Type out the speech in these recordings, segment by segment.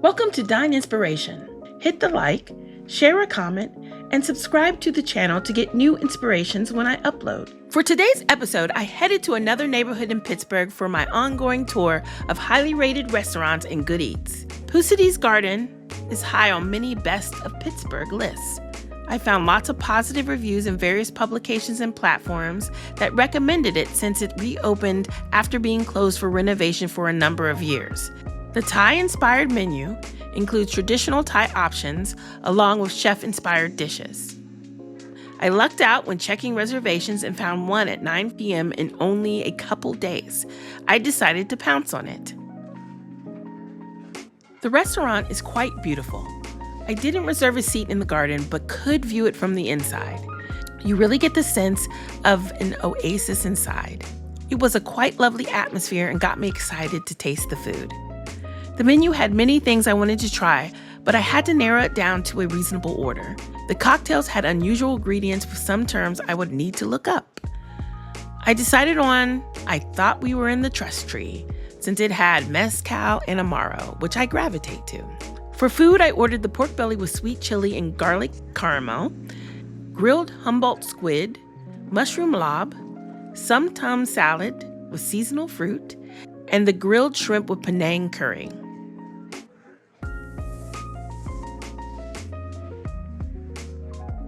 Welcome to Dine Inspiration. Hit the like, share a comment, and subscribe to the channel to get new inspirations when I upload. For today's episode, I headed to another neighborhood in Pittsburgh for my ongoing tour of highly rated restaurants and good eats. Pusadee's Garden is high on many best of Pittsburgh lists. I found lots of positive reviews in various publications and platforms that recommended it since it reopened after being closed for renovation for a number of years. The Thai-inspired menu includes traditional Thai options along with chef-inspired dishes. I lucked out when checking reservations and found one at 9 p.m. in only a couple days. I decided to pounce on it. The restaurant is quite beautiful. I didn't reserve a seat in the garden, but could view it from the inside. You really get the sense of an oasis inside. It was a quite lovely atmosphere and got me excited to taste the food. The menu had many things I wanted to try, but I had to narrow it down to a reasonable order. The cocktails had unusual ingredients with some terms I would need to look up. I decided on I Thought We Were in the Trust Tree, since it had mezcal and amaro, which I gravitate to. For food, I ordered the pork belly with sweet chili and garlic caramel, grilled Humboldt squid, mushroom Laab, some tom salad with seasonal fruit, and the grilled shrimp with Penang curry.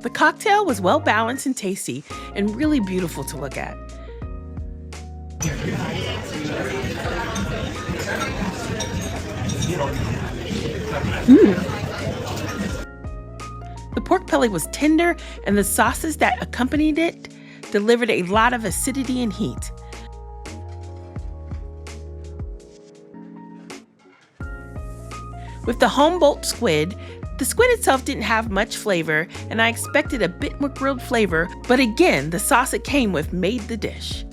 The cocktail was well balanced and tasty and really beautiful to look at. The pork belly was tender, and the sauces that accompanied it delivered a lot of acidity and heat. With the Humboldt squid, the squid itself didn't have much flavor, and I expected a bit more grilled flavor, but again, the sauce it came with made the dish.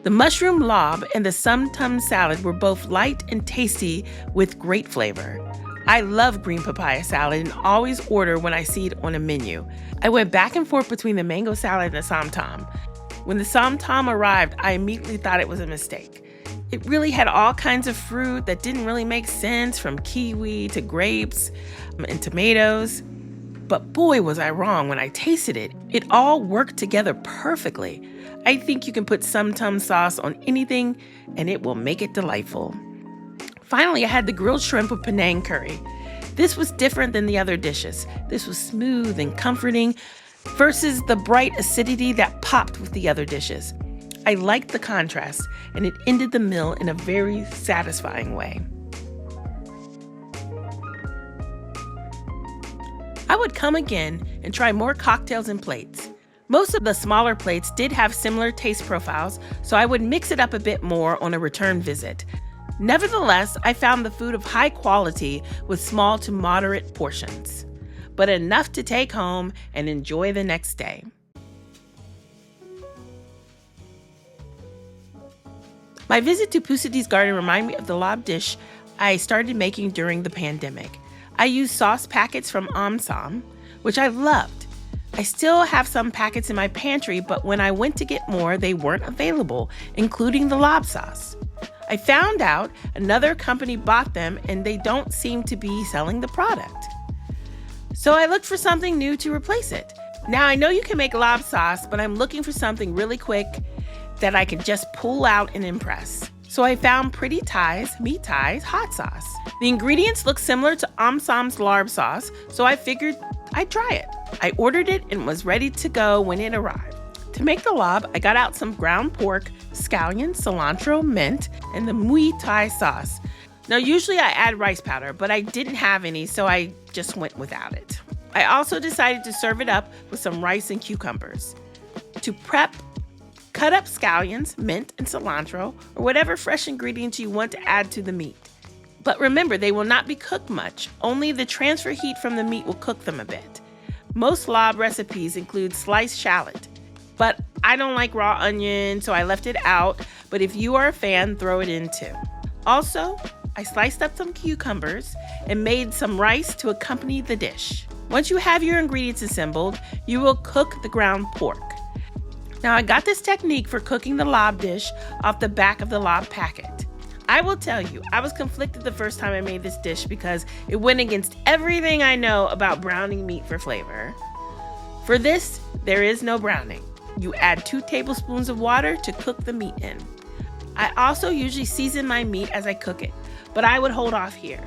The mushroom Laab and the sum tum salad were both light and tasty with great flavor. I love green papaya salad and always order when I see it on a menu. I went back and forth between the mango salad and the som tam. When the som tam arrived, I immediately thought it was a mistake. It really had all kinds of fruit that didn't really make sense, from kiwi to grapes and tomatoes. But boy, was I wrong when I tasted it. It all worked together perfectly. I think you can put some tum sauce on anything and it will make it delightful. Finally, I had the grilled shrimp with Penang curry. This was different than the other dishes. This was smooth and comforting versus the bright acidity that popped with the other dishes. I liked the contrast, and it ended the meal in a very satisfying way. I would come again and try more cocktails and plates. Most of the smaller plates did have similar taste profiles, so I would mix it up a bit more on a return visit. Nevertheless, I found the food of high quality with small to moderate portions, but enough to take home and enjoy the next day. My visit to Pusadee's Garden reminded me of the Laab dish I started making during the pandemic. I used sauce packets from Amsam, which I loved. I still have some packets in my pantry, but when I went to get more, they weren't available, including the Laab sauce. I found out another company bought them and they don't seem to be selling the product. So I looked for something new to replace it. Now I know you can make Laab sauce, but I'm looking for something really quick that I could just pull out and impress. So I found Pretty Thai's Meat Thai's hot sauce. The ingredients look similar to Amsam's Larb sauce, so I figured I'd try it. I ordered it and was ready to go when it arrived. To make the Laab, I got out some ground pork, scallions, cilantro, mint, and the Muay Thai sauce. Now usually I add rice powder, but I didn't have any, so I just went without it. I also decided to serve it up with some rice and cucumbers. To prep, cut up scallions, mint, and cilantro, or whatever fresh ingredients you want to add to the meat. But remember, they will not be cooked much. Only the transfer heat from the meat will cook them a bit. Most Laab recipes include sliced shallot, but I don't like raw onion, so I left it out. But if you are a fan, throw it in too. Also, I sliced up some cucumbers and made some rice to accompany the dish. Once you have your ingredients assembled, you will cook the ground pork. Now I got this technique for cooking the Laab dish off the back of the Laab packet. I will tell you, I was conflicted the first time I made this dish because it went against everything I know about browning meat for flavor. For this, there is no browning. You add 2 tablespoons of water to cook the meat in. I also usually season my meat as I cook it, but I would hold off here.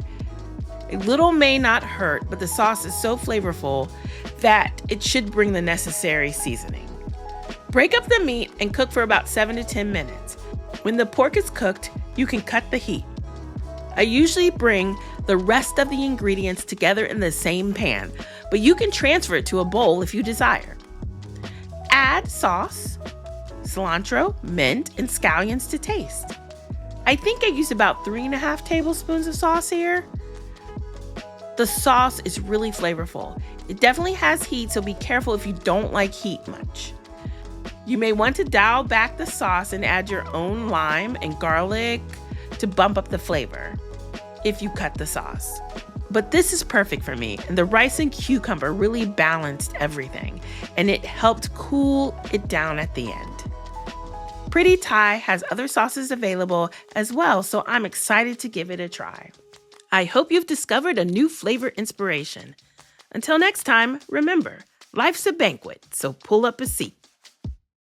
A little may not hurt, but the sauce is so flavorful that it should bring the necessary seasoning. Break up the meat and cook for about 7 to 10 minutes. When the pork is cooked, you can cut the heat. I usually bring the rest of the ingredients together in the same pan, but you can transfer it to a bowl if you desire. Add sauce, cilantro, mint, and scallions to taste. I think I use about 3.5 tablespoons of sauce here. The sauce is really flavorful. It definitely has heat, so be careful if you don't like heat much. You may want to dial back the sauce and add your own lime and garlic to bump up the flavor if you cut the sauce. But this is perfect for me, and the rice and cucumber really balanced everything, and it helped cool it down at the end. Pretty Thai has other sauces available as well, so I'm excited to give it a try. I hope you've discovered a new flavor inspiration. Until next time, remember, life's a banquet, so pull up a seat.